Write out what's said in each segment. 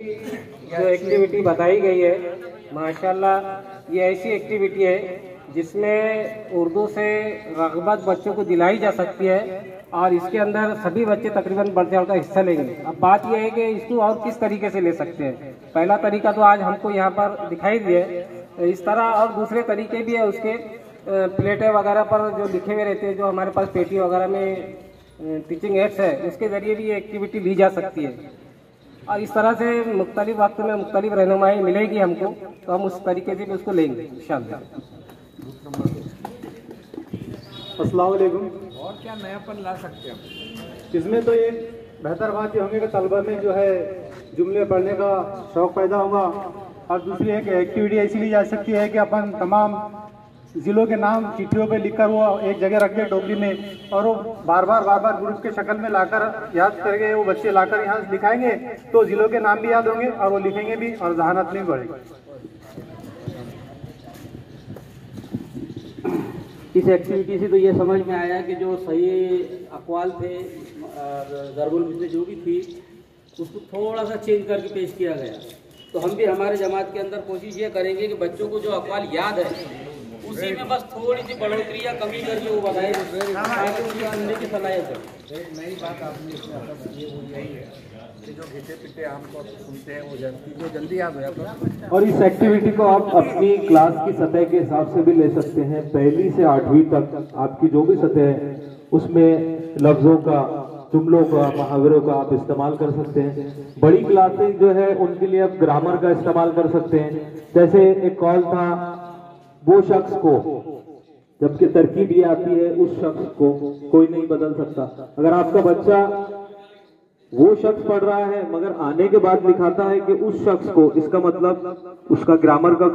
जो एक्टिविटी बताई गई है माशाल्लाह, ये ऐसी एक्टिविटी है जिसमें उर्दू से रग़बत बच्चों को दिलाई जा सकती है और इसके अंदर सभी बच्चे तकरीबन बढ़ चढ़ का हिस्सा लेंगे। अब बात यह है कि इसको और किस तरीके से ले सकते हैं। पहला तरीका तो आज हमको यहाँ पर दिखाई दिए, इस तरह और दूसरे तरीके भी है। उसके प्लेटें वगैरह पर जो लिखे हुए रहते हैं, जो हमारे पास पेटी वगैरह में टीचिंग एड्स है, उसके ज़रिए भी ये एक्टिविटी ली जा सकती है और इस तरह से मुख्तलिफ वक्त में मुख्तलिफ रहनुमाई मिलेगी हमको, तो हम उस तरीके से भी उसको लेंगे इंशाअल्लाह। अस्सलाम वालेकुम। और क्या नयापन ला सकते हैं इसमें? तो ये बेहतर बात ये होगी कि तलबा में जो है जुमले पढ़ने का शौक़ पैदा होगा और दूसरी एक एक्टिविटी ऐसी ली जा सकती है कि अपन तमाम ज़िलों के नाम चिट्ठियों पे लिखकर वो एक जगह रख दे टोकरी में, और वो बार बार ग्रुप के शक्ल में लाकर याद करके वो बच्चे लाकर यहाँ लिखाएंगे तो ज़िलों के नाम भी याद होंगे और वो लिखेंगे भी और जहानत नहीं बढ़ेगी। इस एक्टिविटी से तो ये समझ में आया कि जो सही अक़वाल थे और ज़रबुल मिसल जो भी थी उसको थोड़ा सा चेंज करके पेश किया गया। तो हम भी हमारे जमात के अंदर कोशिश ये करेंगे कि बच्चों को जो अक़वाल याद है उसी में बस थोड़ी सी बढ़ोतरी या कमी करके वो बताए ताकि उनकी सुनने की सलाहियत है। एक नई बात आपने वो यही है कि जो घिसे पिटे आमतौर पर सुनते हैं वो जल्दी याद हो जाता है। और इस एक्टिविटी को आप अपनी क्लास की सतह के हिसाब से भी ले सकते हैं। 1ली से 8वीं तक आपकी जो भी सतह है उसमें लफ्ज़ों का, जुमलों का, मुहावरों का आप इस्तेमाल कर सकते हैं। बड़ी क्लासें जो है उनके लिए आप ग्रामर का इस्तेमाल कर सकते हैं। जैसे एक कॉल था, वो शख्स को, जबकि तरकीब ये आती है उस शख्स को कोई नहीं बदल सकता। अगर आपका बच्चा वो शख्स पढ़ रहा है मगर आने के बाद दिखाता है कि उस शख्स को, इसका मतलब उसका ग्रामर का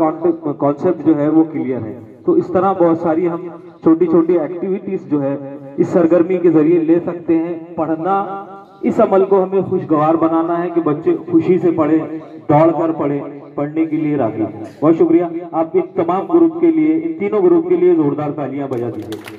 कॉन्सेप्ट जो है वो क्लियर है। तो इस तरह बहुत सारी हम छोटी छोटी एक्टिविटीज जो है इस सरगर्मी के जरिए ले सकते हैं। पढ़ना, इस अमल को हमें खुशगवार बनाना है कि बच्चे खुशी से पढ़े, दौड़ कर पढ़े, पढ़ने के लिए राजी। बहुत शुक्रिया। आप इन तमाम ग्रुप के लिए, इन तीनों ग्रुप के लिए जोरदार तालियां बजा दीजिए।